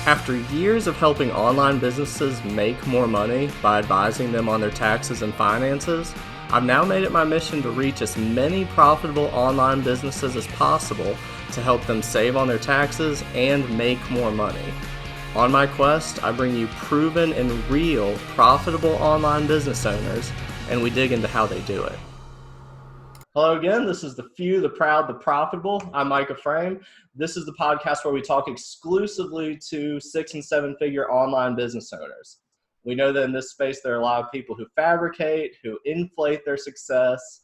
After years of helping online businesses make more money by advising them on their taxes and finances, I've now made it my mission to reach as many profitable online businesses as possible to help them save on their taxes and make more money. On my quest, I bring you proven and real profitable online business owners, and we dig into how they do it. Hello again, this is The Few, The Proud, The Profitable. I'm Micah Frame. This is the podcast where we talk exclusively to 6- and 7-figure online business owners. We know that in this space there are a lot of people who fabricate, who inflate their success,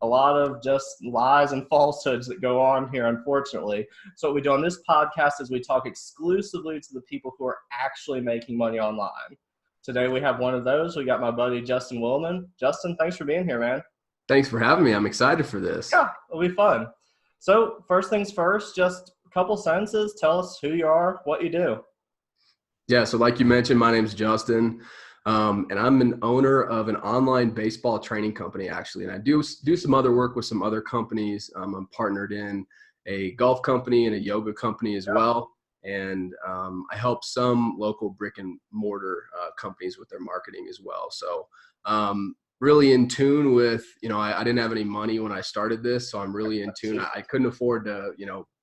a lot of just lies and falsehoods that go on here, unfortunately. So what we do on this podcast is we talk exclusively to the people who are actually making money online. Today we have one of those. We got my buddy Justin Willman. Justin, thanks for being here, man. Thanks for having me. I'm excited for this. Yeah, it'll be fun. So first things first, just a couple sentences. Tell us who you are, what you do. Yeah, so like you mentioned, my name's Justin, and I'm an owner of an online baseball training company, actually. And I do some other work with some other companies. I'm partnered in a golf company and a yoga company as well. And I help some local brick and mortar companies with their marketing as well. So really in tune with, I didn't have any money when I started this, so I'm really in tune. I couldn't afford to,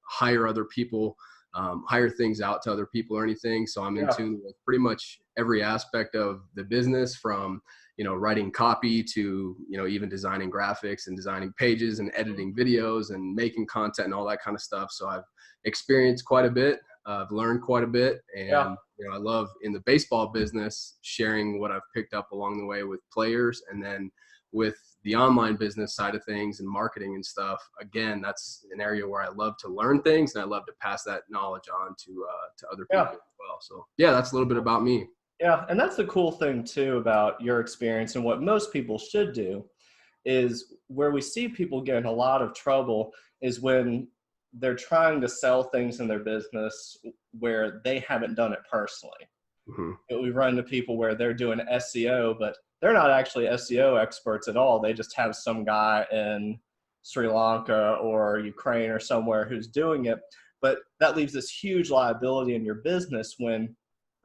hire other people, hire things out to other people or anything. So I'm in tune with pretty much every aspect of the business, from, writing copy to, even designing graphics and designing pages and editing videos and making content and all that kind of stuff. So I've experienced quite a bit. I've learned quite a bit, and I love in the baseball business sharing what I've picked up along the way with players, and then with the online business side of things and marketing and stuff. Again, that's an area where I love to learn things, and I love to pass that knowledge on to other people as well. So that's a little bit about me. Yeah, and that's the cool thing too about your experience, and what most people should do is, where we see people get in a lot of trouble is when they're trying to sell things in their business where they haven't done it personally. Mm-hmm. We run into people where they're doing SEO, but they're not actually SEO experts at all. They just have some guy in Sri Lanka or Ukraine or somewhere who's doing it. But that leaves this huge liability in your business when,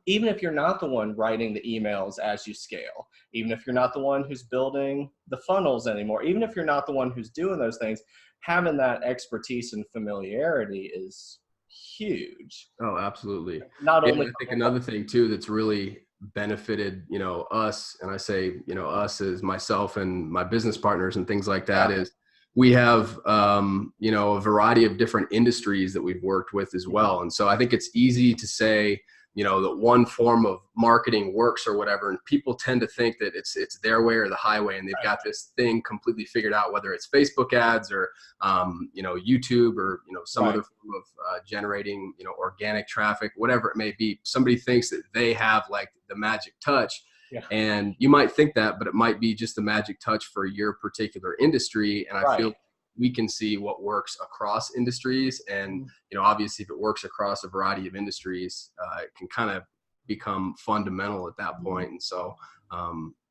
even if you're not the one writing the emails as you scale, even if you're not the one who's building the funnels anymore, even if you're not the one who's doing those things, having that expertise and familiarity is huge. Oh, absolutely. Not only, I think another thing too that's really benefited, us, and I say, us as myself and my business partners and things like that, is we have, a variety of different industries that we've worked with as well. And so I think it's easy to say, that one form of marketing works or whatever, and people tend to think that it's their way or the highway, and they've got this thing completely figured out, whether it's Facebook ads or YouTube or some other form of generating organic traffic, whatever it may be. Somebody thinks that they have like the magic touch, and you might think that, but it might be just the magic touch for your particular industry. And I feel we can see what works across industries, and obviously if it works across a variety of industries, it can kind of become fundamental at that point. And so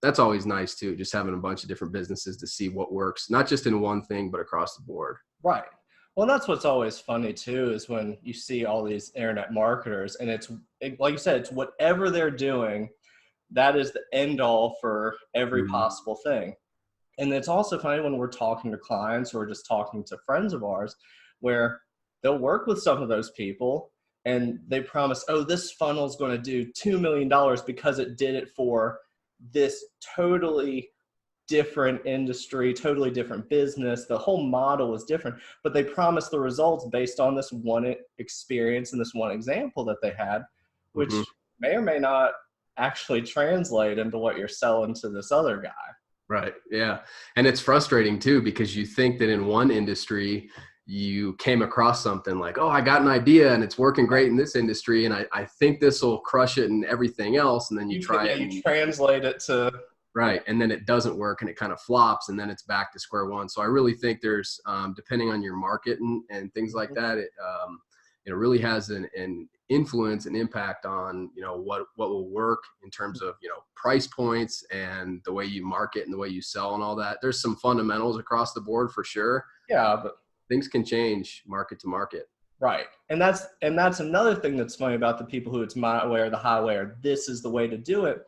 that's always nice too, just having a bunch of different businesses to see what works, not just in one thing but across the board. Right. Well, that's what's always funny too, is when you see all these internet marketers, and it's like you said, it's whatever they're doing, that is the end all for every possible thing. And it's also funny when we're talking to clients or just talking to friends of ours, where they'll work with some of those people and they promise, this funnel is going to do $2 million because it did it for this totally different industry, totally different business. The whole model is different, but they promise the results based on this one experience and this one example that they had, which may or may not actually translate into what you're selling to this other guy. Right. Yeah. And it's frustrating too, because you think that in one industry you came across something like, I got an idea and it's working great in this industry, and I think this will crush it in everything else. And then you try it. You translate it to. Right. And then it doesn't work and it kind of flops, and then it's back to square one. So I really think there's, depending on your market and things like that, it really has an influence and impact on, what will work in terms of, price points and the way you market and the way you sell and all that. There's some fundamentals across the board for sure. Yeah, but things can change market to market. Right. And that's another thing that's funny about the people who it's my way or the highway or this is the way to do it,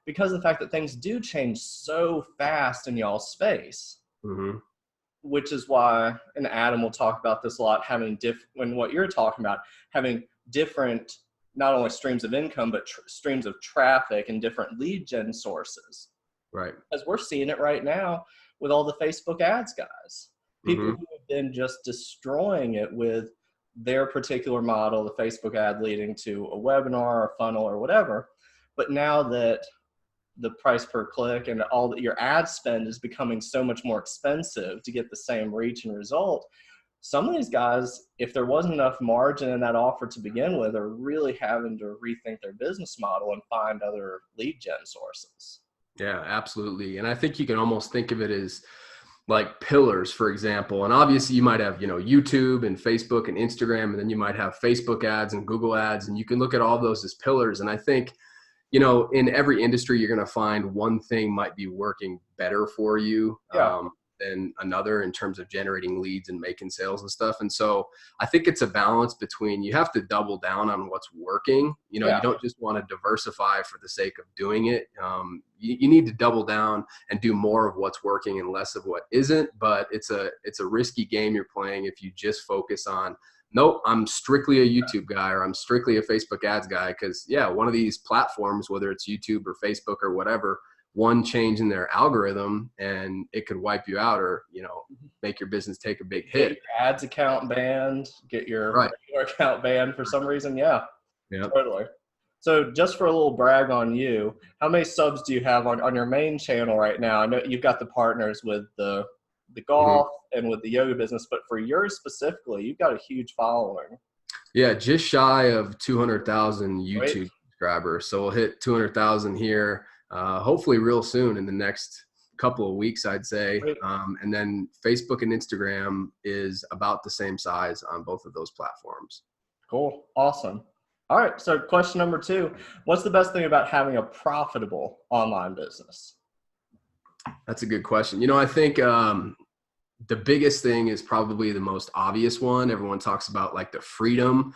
because of the fact that things do change so fast in y'all's space, Mm-hmm. which is why, and Adam will talk about this a lot, having when what you're talking about, having different, not only streams of income, but streams of traffic and different lead gen sources. Right. Because we're seeing it right now with all the Facebook ads guys, people Mm-hmm. who have been just destroying it with their particular model, the Facebook ad leading to a webinar or funnel or whatever. But now that the price per click and all that your ad spend is becoming so much more expensive to get the same reach and result, some of these guys, if there wasn't enough margin in that offer to begin with, are really having to rethink their business model and find other lead gen sources. Yeah, absolutely. And I think you can almost think of it as like pillars, for example. And obviously you might have, YouTube and Facebook and Instagram, and then you might have Facebook ads and Google ads, and you can look at all those as pillars. And I think, in every industry, you're going to find one thing might be working better for you than another in terms of generating leads and making sales and stuff. And so I think it's a balance between, you have to double down on what's working. You don't just want to diversify for the sake of doing it. You need to double down and do more of what's working and less of what isn't. But it's a risky game you're playing if you just focus on, nope, I'm strictly a YouTube guy or I'm strictly a Facebook ads guy. Because one of these platforms, whether it's YouTube or Facebook or whatever, one change in their algorithm and it could wipe you out or, make your business take a big hit. Get your ads account banned, get your Right. regular account banned for some reason. Yeah, Yep. totally. So just for a little brag on you, how many subs do you have on your main channel right now? I know you've got the partners with the golf and with the yoga business, but for yours specifically, you've got a huge following. Yeah, just shy of 200,000 YouTube subscribers. So we'll hit 200,000 here, hopefully real soon in the next couple of weeks, I'd say. And then Facebook and Instagram is about the same size on both of those platforms. Cool. Awesome. All right. So question number 2, what's the best thing about having a profitable online business? That's a good question. I think the biggest thing is probably the most obvious one. Everyone talks about like the freedom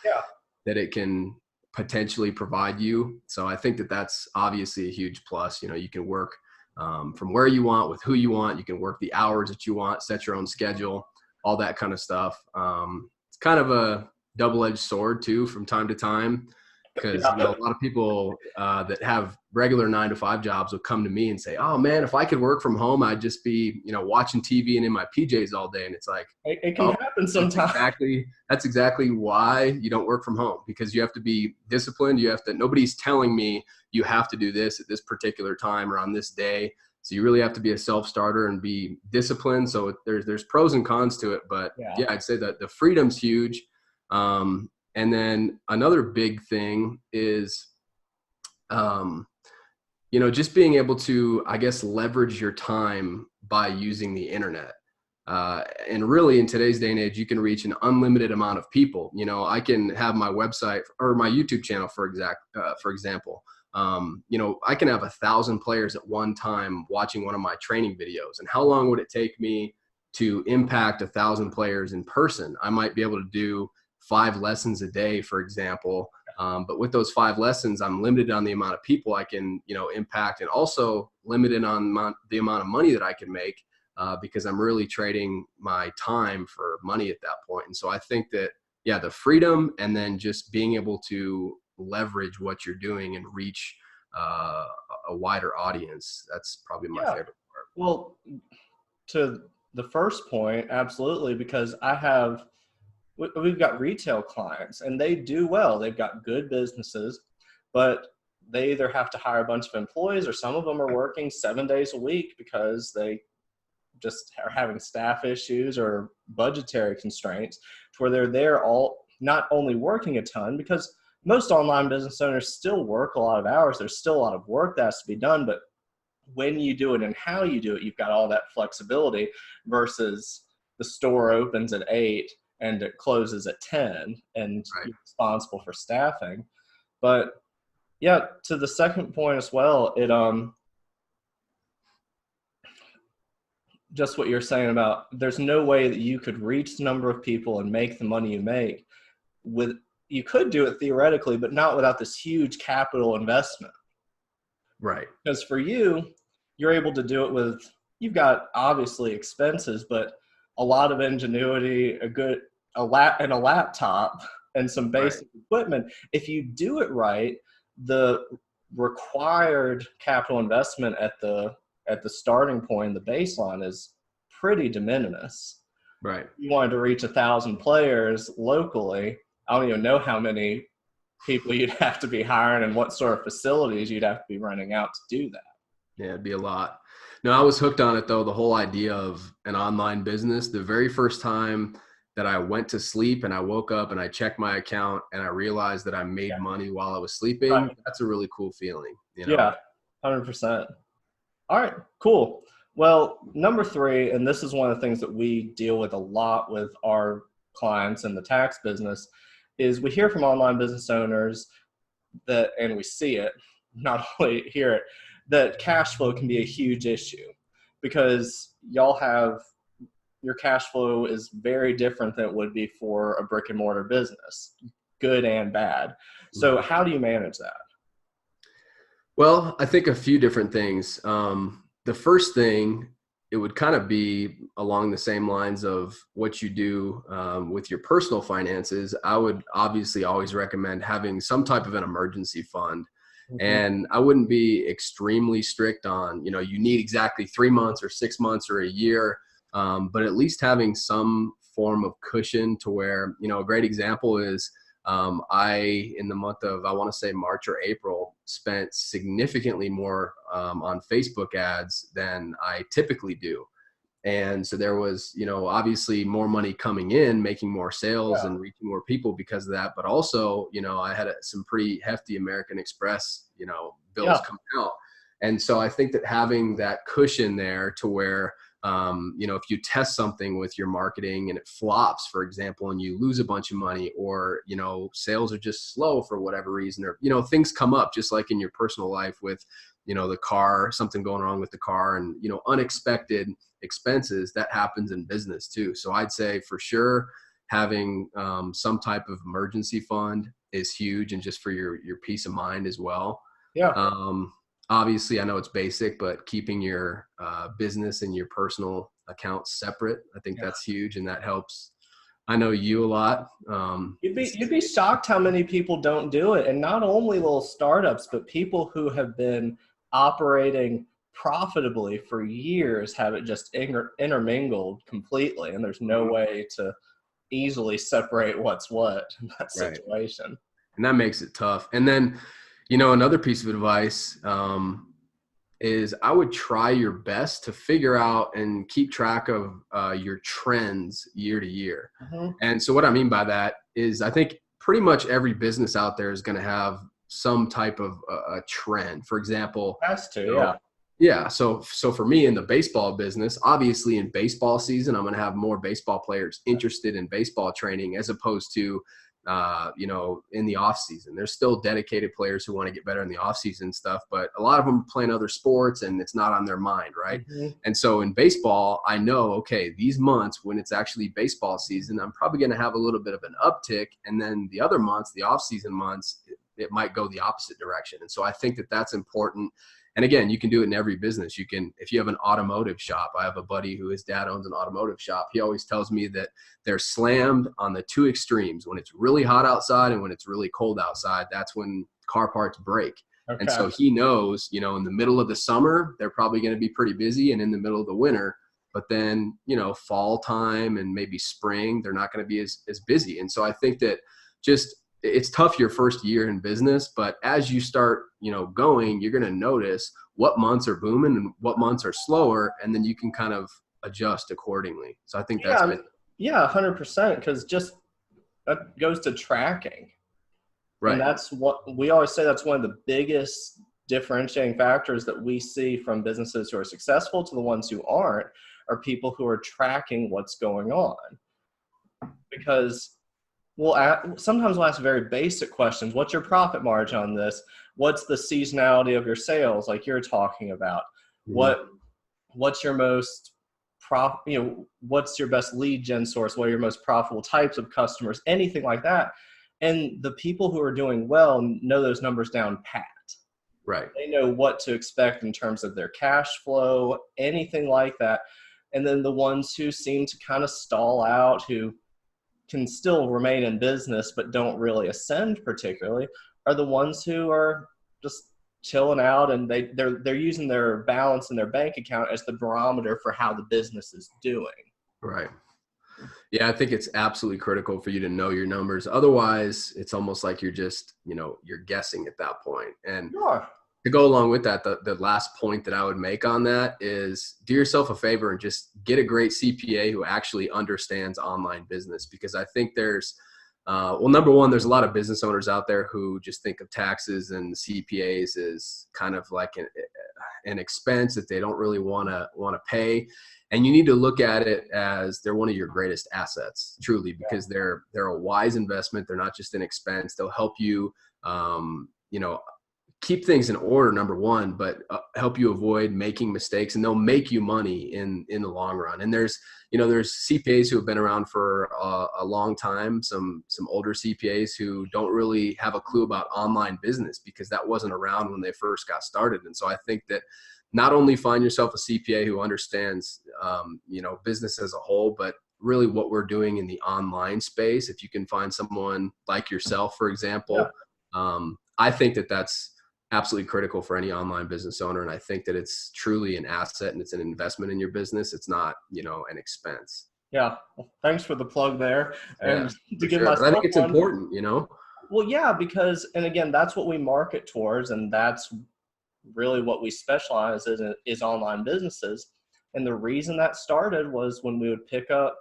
that it can potentially provide you. So I think that that's obviously a huge plus. You can work from where you want, with who you want. You can work the hours that you want, set your own schedule, all that kind of stuff. It's kind of a double-edged sword too from time to time, because a lot of people that have regular 9-to-5 jobs will come to me and say, oh man, if I could work from home, I'd just be watching TV and in my PJs all day. And it's like, it can happen sometimes. That's exactly why you don't work from home, because you have to be disciplined. Nobody's telling me you have to do this at this particular time or on this day. So you really have to be a self-starter and be disciplined. So there's pros and cons to it, but I'd say that the freedom's huge. And then another big thing is, just being able to, I guess, leverage your time by using the internet. And really in today's day and age, you can reach an unlimited amount of people. I can have my website or my YouTube channel, for example. I can have 1,000 players at one time watching one of my training videos. And how long would it take me to impact 1,000 players in person? I might be able to do 5 lessons a day, for example. But with those 5 lessons, I'm limited on the amount of people I can, impact, and also limited on the amount of money that I can make, because I'm really trading my time for money at that point. And so I think that, the freedom, and then just being able to leverage what you're doing and reach a wider audience. That's probably my favorite part. Well, to the first point, absolutely, because we've got retail clients and they do well. They've got good businesses, but they either have to hire a bunch of employees or some of them are working 7 days a week because they just are having staff issues or budgetary constraints, to where they're there not only working a ton, because most online business owners still work a lot of hours. There's still a lot of work that has to be done, but when you do it and how you do it, you've got all that flexibility versus the store opens at 8 and it closes at 10 and you're responsible for staffing. But to the second point as well, it just what you're saying about, there's no way that you could reach the number of people and make the money you make you could do it theoretically, but not without this huge capital investment. Right. Because for you, you're able to do it with, you've got obviously expenses, but a lot of ingenuity, a laptop and some basic equipment. If you do it right, the required capital investment at the starting point, the baseline, is pretty de minimis. Right. If you wanted to reach 1,000 players locally, I don't even know how many people you'd have to be hiring and what sort of facilities you'd have to be renting out to do that. Yeah, it'd be a lot. No, I was hooked on it though. The whole idea of an online business, the very first time that I went to sleep and I woke up and I checked my account and I realized that I made money while I was sleeping. Right. That's a really cool feeling. Yeah, 100%. All right, cool. Well, number 3, and this is one of the things that we deal with a lot with our clients in the tax business, is we hear from online business owners that, and we see it, not only hear it, that cash flow can be a huge issue because your cash flow is very different than it would be for a brick and mortar business, good and bad. So how do you manage that? Well, I think a few different things. The first thing, it would kind of be along the same lines of what you do with your personal finances. I would obviously always recommend having some type of an emergency fund. Mm-hmm. And I wouldn't be extremely strict on, you need exactly 3 months or 6 months or a year, but at least having some form of cushion to where, a great example is in the month of, I want to say March or April, spent significantly more on Facebook ads than I typically do. And so there was, obviously more money coming in, making more sales and reaching more people because of that. But also, I had some pretty hefty American Express, bills coming out. And so I think that having that cushion there to where, if you test something with your marketing and it flops, for example, and you lose a bunch of money, or, sales are just slow for whatever reason, or, things come up just like in your personal life with, the car, something going wrong with the car, and, unexpected expenses, that happens in business too. So I'd say for sure having some type of emergency fund is huge, and just for your peace of mind as well. Yeah. Obviously, I know it's basic, but keeping your business and your personal accounts separate, I think that's huge, and that helps. I know you a lot. You'd be shocked how many people don't do it, and not only little startups, but people who have been operating profitably for years have it just intermingled completely, and there's no way to easily separate what's what in that situation. And that makes it tough. And then, another piece of advice is I would try your best to figure out and keep track of your trends year to year. Mm-hmm. And so what I mean by that is I think pretty much every business out there is going to have some type of a trend. For example, has to, yeah. So for me in the baseball business, obviously in baseball season, I'm going to have more baseball players interested in baseball training as opposed to in the off season. There's still dedicated players who want to get better in the off season stuff, but a lot of them are playing other sports and it's not on their mind. Right. Mm-hmm. And so in baseball, I know, okay, these months when it's actually baseball season, I'm probably going to have a little bit of an uptick. And then the other months, the off season months, it might go the opposite direction. And so I think that that's important. And again, you can do it in every business. You can, if you have an automotive shop, I have a buddy who his dad owns an automotive shop. He always tells me that they're slammed on the two extremes. When it's really hot outside and when it's really cold outside, that's when car parts break. Okay. And so he knows, in the middle of the summer, they're probably going to be pretty busy, and in the middle of the winter, but then, fall time and maybe spring, they're not going to be as busy. And so I think that it's tough your first year in business, but as you start, going, you're going to notice what months are booming and what months are slower, and then you can kind of adjust accordingly. So I think that's 100%, because just that goes to tracking. Right. And that's what we always say, that's one of the biggest differentiating factors that we see from businesses who are successful to the ones who aren't, are people who are tracking what's going on. Because sometimes we'll ask very basic questions. What's your profit margin on this? What's the seasonality of your sales, like you're talking about? Mm-hmm. What's your most what's your best lead gen source? What are your most profitable types of customers? Anything like that. And the people who are doing well know those numbers down pat. Right. They know what to expect in terms of their cash flow, anything like that. And then the ones who seem to kind of stall out, who can still remain in business but don't really ascend particularly, are the ones who are just chilling out, and they're using their balance in their bank account as the barometer for how the business is doing. Right. Yeah, I think it's absolutely critical for you to know your numbers. Otherwise, it's almost like you're just, you're guessing at that point. And Sure. to go along with that, the last point that I would make on that is do yourself a favor and just get a great CPA who actually understands online business, because I think there's, number one, there's a lot of business owners out there who just think of taxes and CPAs as kind of like an expense that they don't really want to pay. And you need to look at it as they're one of your greatest assets, truly, because they're a wise investment. They're not just an expense. They'll help you, keep things in order, number one, but help you avoid making mistakes, and they'll make you money in the long run. And there's CPAs who have been around for a long time, some older CPAs who don't really have a clue about online business because that wasn't around when they first got started. And so I think that not only find yourself a CPA who understands, business as a whole, but really what we're doing in the online space. If you can find someone like yourself, for example, I think that that's absolutely critical for any online business owner. And I think that it's truly an asset and it's an investment in your business. It's not, an expense. Yeah. Well, thanks for the plug there. And to give sure. myself But I think it's one, important, Well, yeah, because, and again, that's what we market towards, and that's really what we specialize in is online businesses. And the reason that started was when we would pick up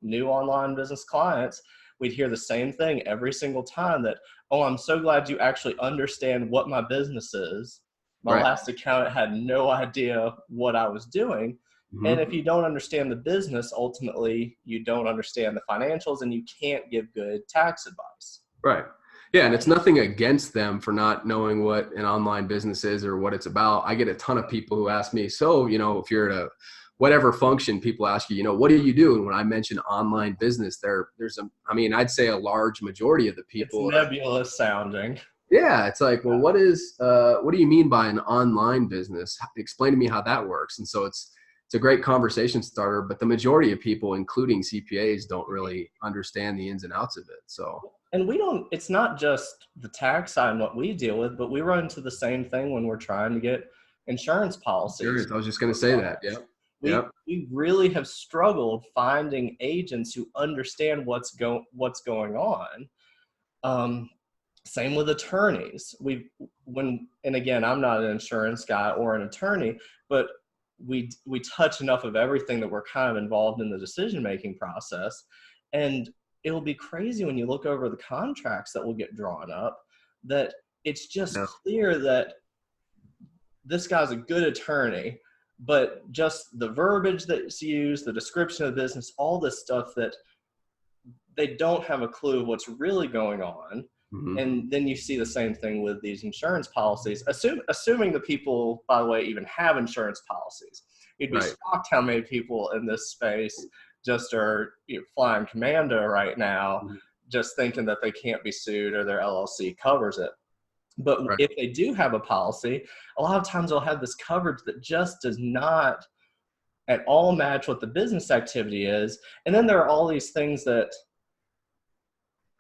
new online business clients, we'd hear the same thing every single time that, oh, I'm so glad you actually understand what my business is. My last accountant had no idea what I was doing. Mm-hmm. And if you don't understand the business, ultimately you don't understand the financials and you can't give good tax advice. Right. Yeah. And it's nothing against them for not knowing what an online business is or what it's about. I get a ton of people who ask me, so, if you're at a whatever function, people ask you, what do you do? And when I mention online business, I'd say a large majority of the people. It's nebulous sounding. Yeah. It's like, well, what do you mean by an online business? Explain to me how that works. And so it's a great conversation starter, but the majority of people, including CPAs, don't really understand the ins and outs of it. So. And it's not just the tax side and what we deal with, but we run into the same thing when we're trying to get insurance policies. Sure. I was just going to say that. Yeah. We really have struggled finding agents who understand what's going on. Same with attorneys. And again, I'm not an insurance guy or an attorney, but we touch enough of everything that we're kind of involved in the decision-making process. And it'll be crazy when you look over the contracts that will get drawn up, that it's just clear that this guy's a good attorney, but just the verbiage that's used, the description of the business, all this stuff that they don't have a clue of what's really going on. Mm-hmm. And then you see the same thing with these insurance policies, assuming the people, by the way, even have insurance policies. You'd be shocked how many people in this space just are flying commando right now, just thinking that they can't be sued or their LLC covers it. But if they do have a policy, a lot of times they'll have this coverage that just does not at all match what the business activity is. And then there are all these things that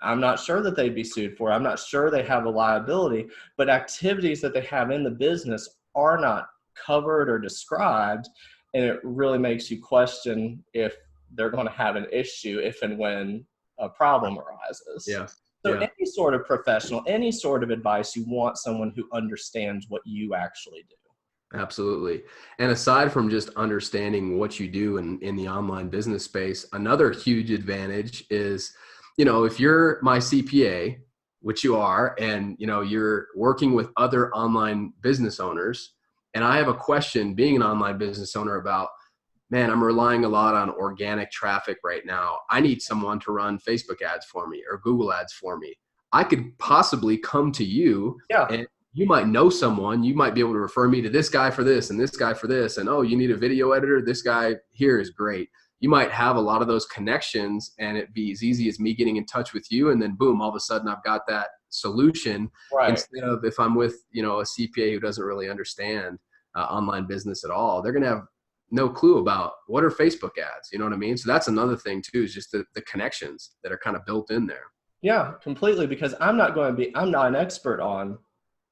I'm not sure that they'd be sued for. I'm not sure they have a liability, but activities that they have in the business are not covered or described. And it really makes you question if they're going to have an issue if and when a problem arises. Yeah. So any sort of professional, any sort of advice, you want someone who understands what you actually do. Absolutely. And aside from just understanding what you do in the online business space, another huge advantage is, if you're my CPA, which you are, and, you're working with other online business owners, and I have a question being an online business owner about, man, I'm relying a lot on organic traffic right now. I need someone to run Facebook ads for me or Google ads for me. I could possibly come to you and you might know someone. You might be able to refer me to this guy for this and this guy for this. And, oh, you need a video editor. This guy here is great. you might have a lot of those connections and it be as easy as me getting in touch with you. And then boom, all of a sudden I've got that solution Right. instead of if I'm with, a CPA who doesn't really understand online business at all, they're going to have no clue about what are Facebook ads. You know what I mean? So that's another thing too, is just the connections that are kind of built in there. Yeah, completely. Because I'm not an expert on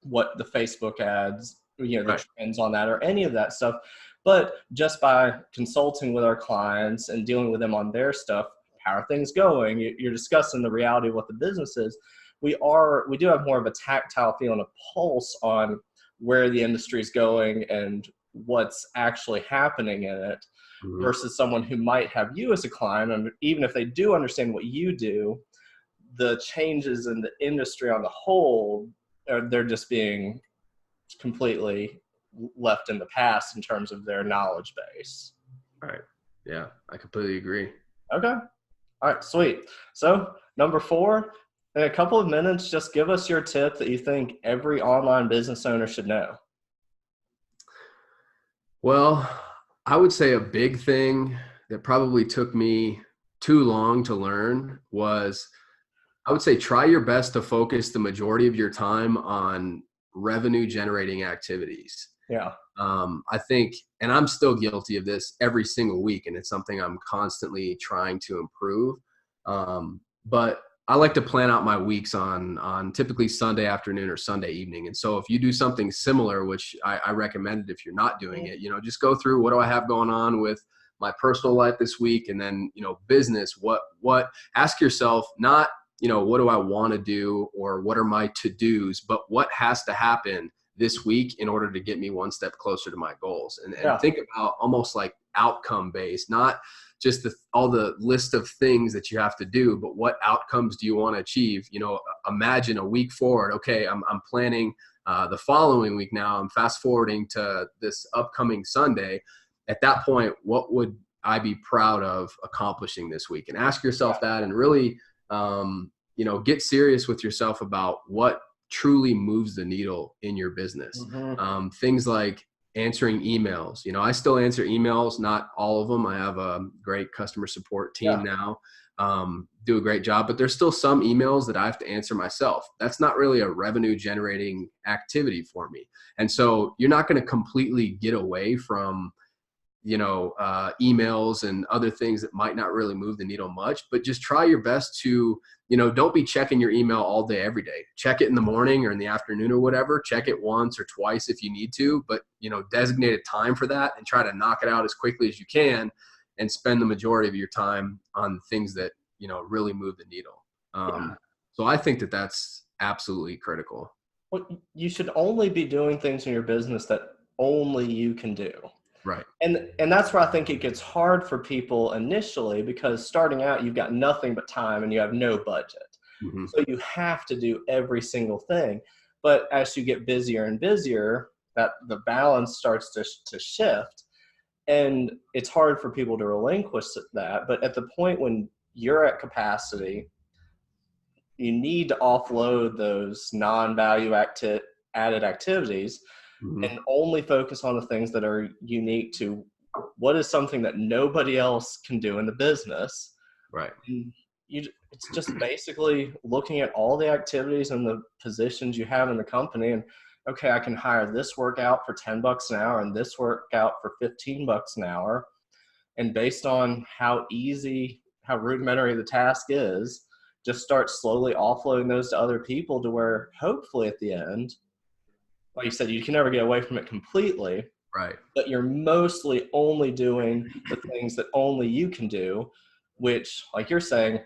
what the Facebook ads, the Right. trends on that or any of that stuff. But just by consulting with our clients and dealing with them on their stuff, how are things going? You're discussing the reality of what the business is. We do have more of a tactile feel and a pulse on where the industry is going and what's actually happening in it, Mhm. versus someone who might have you as a client. And even if they do understand what you do, the changes in the industry on the whole, they're just being completely left in the past in terms of their knowledge base. Right. Yeah, I completely agree. Okay. All right, sweet. So number 4, in a couple of minutes, just give us your tip that you think every online business owner should know. Well, I would say a big thing that probably took me too long to learn was, I would say, try your best to focus the majority of your time on revenue generating activities. Yeah. I think, and I'm still guilty of this every single week, and it's something I'm constantly trying to improve. But I like to plan out my weeks on typically Sunday afternoon or Sunday evening. And so if you do something similar, which I recommend it if you're not doing it, just go through, what do I have going on with my personal life this week, and then business. What ask yourself, not what do I want to do or what are my to-dos, but what has to happen this week in order to get me one step closer to my goals. And Yeah. think about almost like outcome based, not just all the list of things that you have to do, but what outcomes do you want to achieve? Imagine a week forward. Okay, I'm planning the following week now. I'm fast forwarding to this upcoming Sunday. At that point, what would I be proud of accomplishing this week? And ask yourself that, and really, get serious with yourself about what truly moves the needle in your business. Mm-hmm. Things like answering emails. I still answer emails, not all of them. I have a great customer support team now, do a great job, but there's still some emails that I have to answer myself. That's not really a revenue generating activity for me. And so you're not going to completely get away from emails and other things that might not really move the needle much, but just try your best to, don't be checking your email all day, every day. Check it in the morning or in the afternoon or whatever. Check it once or twice if you need to, but, designate a time for that and try to knock it out as quickly as you can and spend the majority of your time on things that, really move the needle. So I think that that's absolutely critical. Well, you should only be doing things in your business that only you can do. Right. And that's where I think it gets hard for people initially, because starting out, you've got nothing but time and you have no budget. Mm-hmm. So you have to do every single thing. But as you get busier and busier, that the balance starts to shift. And it's hard for people to relinquish that. But at the point when you're at capacity, you need to offload those non-value added activities Mm-hmm. and only focus on the things that are unique to what is something that nobody else can do in the business. Right. And it's just basically looking at all the activities and the positions you have in the company, and okay, I can hire this workout for $10 an hour and this workout for $15 an hour. And based on how rudimentary the task is, just start slowly offloading those to other people to where hopefully at the end, like you said, you can never get away from it completely. Right. But you're mostly only doing the things that only you can do, which, like you're saying,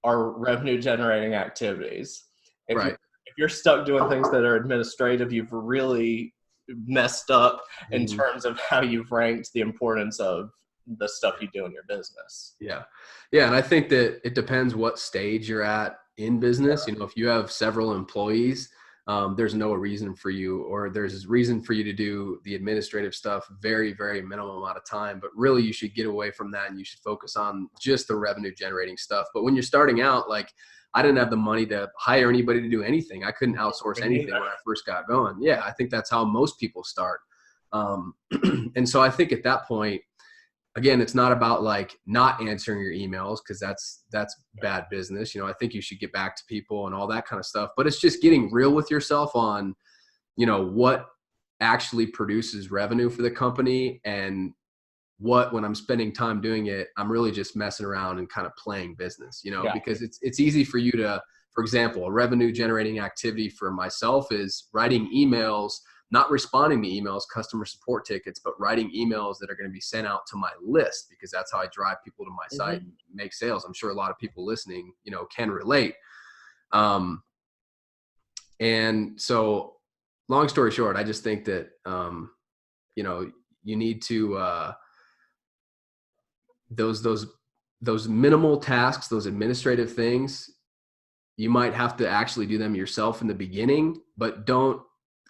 are revenue generating activities. Right. If you're stuck doing things that are administrative, you've really messed up in Mm-hmm. terms of how you've ranked the importance of the stuff you do in your business. Yeah. Yeah. And I think that it depends what stage you're at in business. If you have several employees, there's no reason for you, or there's reason for you to do the administrative stuff very, very minimum amount of time. But really, you should get away from that and you should focus on just the revenue generating stuff. But when you're starting out, like, I didn't have the money to hire anybody to do anything. I couldn't outsource anything when I first got going. Yeah, I think that's how most people start. And so I think at that point, again, it's not about like not answering your emails, because that's bad business. I think you should get back to people and all that kind of stuff. But it's just getting real with yourself on, what actually produces revenue for the company, and what, when I'm spending time doing it, I'm really just messing around and kind of playing business, Yeah. because it's easy for you to, for example, a revenue generating activity for myself is writing emails, not responding to emails, customer support tickets, but writing emails that are going to be sent out to my list, because that's how I drive people to my site and make sales. I'm sure a lot of people listening, can relate. And so long story short, I just think that, you need to, those minimal tasks, those administrative things, you might have to actually do them yourself in the beginning, but don't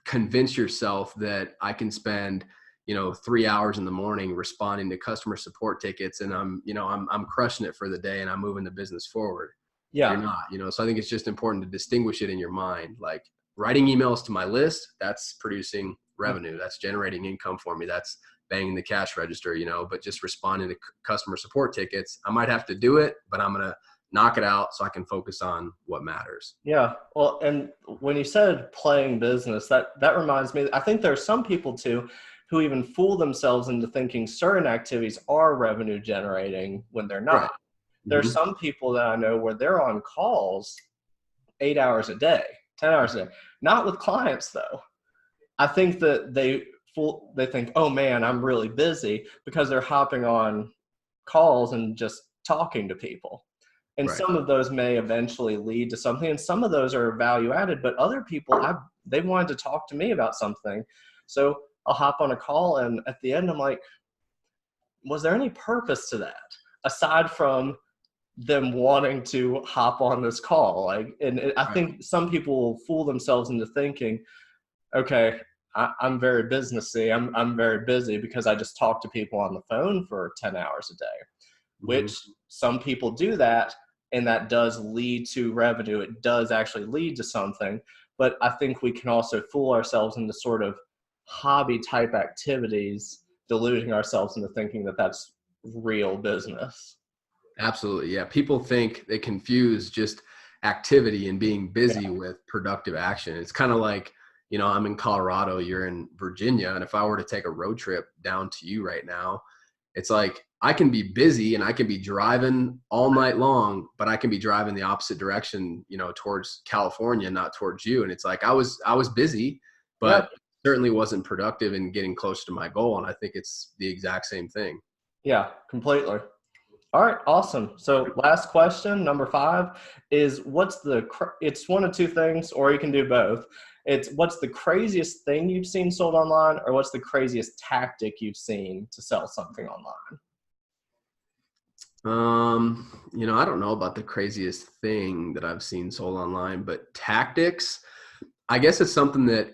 convince yourself that I can spend, 3 hours in the morning responding to customer support tickets and I'm crushing it for the day and I'm moving the business forward. Yeah. You're not, so I think it's just important to distinguish it in your mind. Like writing emails to my list, that's producing revenue. That's generating income for me. That's banging the cash register, but just responding to customer support tickets, I might have to do it, but I'm going to knock it out so I can focus on what matters. Yeah. Well, and when you said playing business, that reminds me, I think there are some people too who even fool themselves into thinking certain activities are revenue generating when they're not. Right. There's some people that I know where they're on calls 8 hours a day, 10 hours a day, not with clients though. I think that they think, oh man, I'm really busy, because they're hopping on calls and just talking to people. And Right. some of those may eventually lead to something, and some of those are value added, but other people, they wanted to talk to me about something. So I'll hop on a call, and at the end I'm like, was there any purpose to that aside from them wanting to hop on this call? I think some people will fool themselves into thinking, okay, I'm very businessy. I'm very busy because I just talk to people on the phone for 10 hours a day, which some people do that, and that does lead to revenue. It does actually lead to something, but I think we can also fool ourselves into sort of hobby type activities, deluding ourselves into thinking that that's real business. Absolutely. Yeah. People think they confuse just activity and being busy with productive action. It's kind of like, I'm in Colorado, you're in Virginia. And if I were to take a road trip down to you right now, it's like I can be busy and I can be driving all night long, but I can be driving the opposite direction, towards California, not towards you. And it's like I was busy, but certainly wasn't productive in getting close to my goal. And I think it's the exact same thing. Yeah, completely. All right, awesome. So last question, number 5, is it's one of two things, or you can do both. It's what's the craziest thing you've seen sold online, or what's the craziest tactic you've seen to sell something online? I don't know about the craziest thing that I've seen sold online, but tactics, I guess it's something that,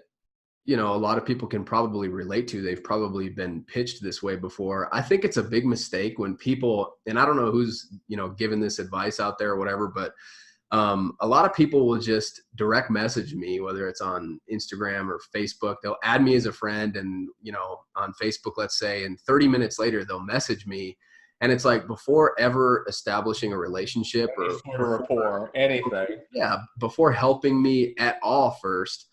a lot of people can probably relate to. They've probably been pitched this way before. I think it's a big mistake when people, and I don't know who's, giving this advice out there or whatever, but a lot of people will just direct message me, whether it's on Instagram or Facebook. They'll add me as a friend and, on Facebook, let's say, and 30 minutes later, they'll message me. And it's like before ever establishing a relationship or sort of rapport, anything. Yeah, before helping me at all first,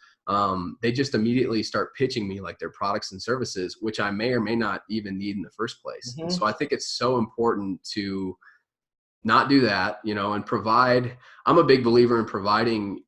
they just immediately start pitching me like their products and services, which I may or may not even need in the first place. And so I think it's so important to not do that, and provide. I'm a big believer in providing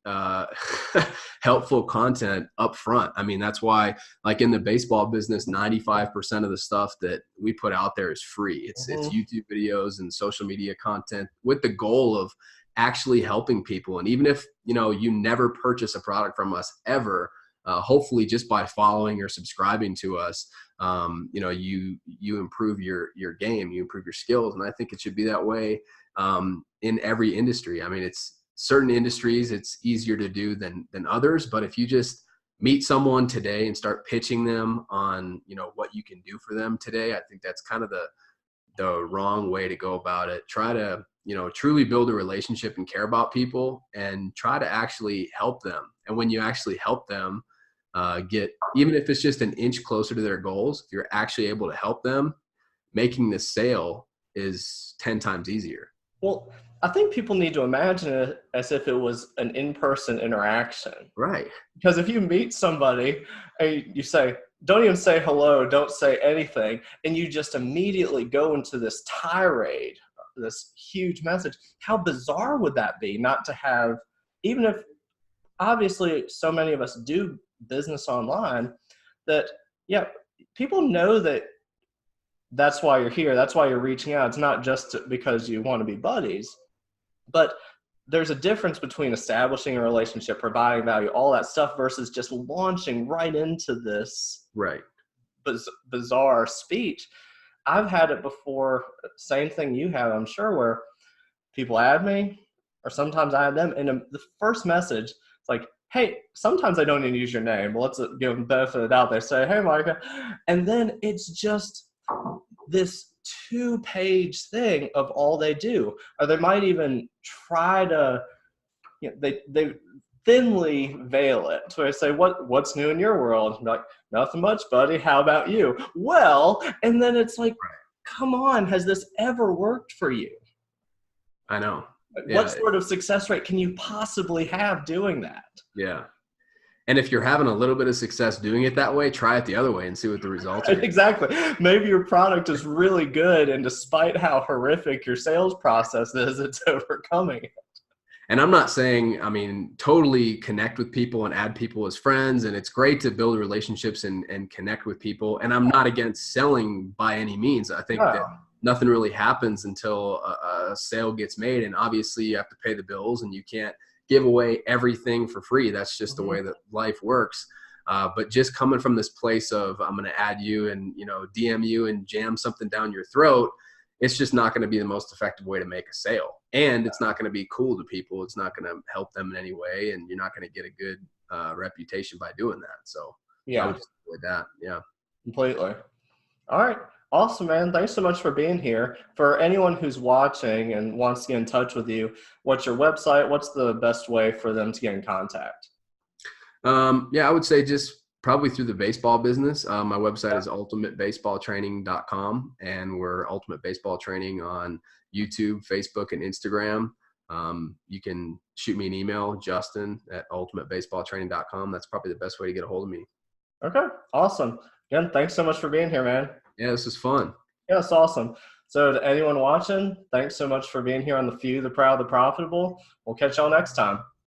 helpful content up front. I mean, that's why, like in the baseball business, 95% of the stuff that we put out there is free. It's YouTube videos and social media content with the goal of actually helping people. And even if, you never purchase a product from us ever, hopefully just by following or subscribing to us, you improve your game, you improve your skills. And I think it should be that way in every industry. I mean, it's certain industries, it's easier to do than others. But if you just meet someone today and start pitching them on, what you can do for them today, I think that's kind of the wrong way to go about it. Try to, truly build a relationship and care about people and try to actually help them. And when you actually help them get, even if it's just an inch closer to their goals, if you're actually able to help them, making the sale is 10 times easier. Well, I think people need to imagine it as if it was an in-person interaction. Right. Because if you meet somebody and you say, don't even say hello, don't say anything, and you just immediately go into this tirade, this huge message, how bizarre would that be not to have, even if obviously so many of us do business online, that, yeah, people know that that's why you're here. That's why you're reaching out. It's not just because you want to be buddies, but there's a difference between establishing a relationship, providing value, all that stuff versus just launching right into this Right. bizarre speech. I've had it before, same thing you have, I'm sure, where people add me or sometimes I add them. And the first message, it's like, hey, sometimes I don't even use your name. Well, let's give them the benefit of the doubt. They say, hey, Micah. And then it's just this 2-page thing of all they do. Or they might even try to, they thinly veil it. So I say, what's new in your world? I'm like, nothing much, buddy. How about you? Well, and then it's like, come on, has this ever worked for you? I know. What sort of success rate can you possibly have doing that? Yeah. And if you're having a little bit of success doing it that way, try it the other way and see what the results are. Exactly. Maybe your product is really good, and despite how horrific your sales process is, it's overcoming it. And I'm not saying, I mean, totally connect with people and add people as friends. And it's great to build relationships and connect with people. And I'm not against selling by any means. I think that nothing really happens until a sale gets made. And obviously you have to pay the bills and you can't give away everything for free. That's just the way that life works. But just coming from this place of, I'm going to add you and, DM you and jam something down your throat, it's just not going to be the most effective way to make a sale. And it's not going to be cool to people. It's not going to help them in any way. And you're not going to get a good reputation by doing that. So I would just avoid that. Yeah. Completely. All right. Awesome, man. Thanks so much for being here. For anyone who's watching and wants to get in touch with you, what's your website? What's the best way for them to get in contact? I would say just probably through the baseball business. My website is ultimatebaseballtraining.com, and we're Ultimate Baseball Training on YouTube, Facebook, and Instagram. You can shoot me an email, justin@ultimatebaseballtraining.com. That's probably the best way to get a hold of me. Okay. Awesome. Again, thanks so much for being here, man. Yeah, this is fun. Yeah, it's awesome. So to anyone watching, thanks so much for being here on The Few, The Proud, The Profitable. We'll catch y'all next time.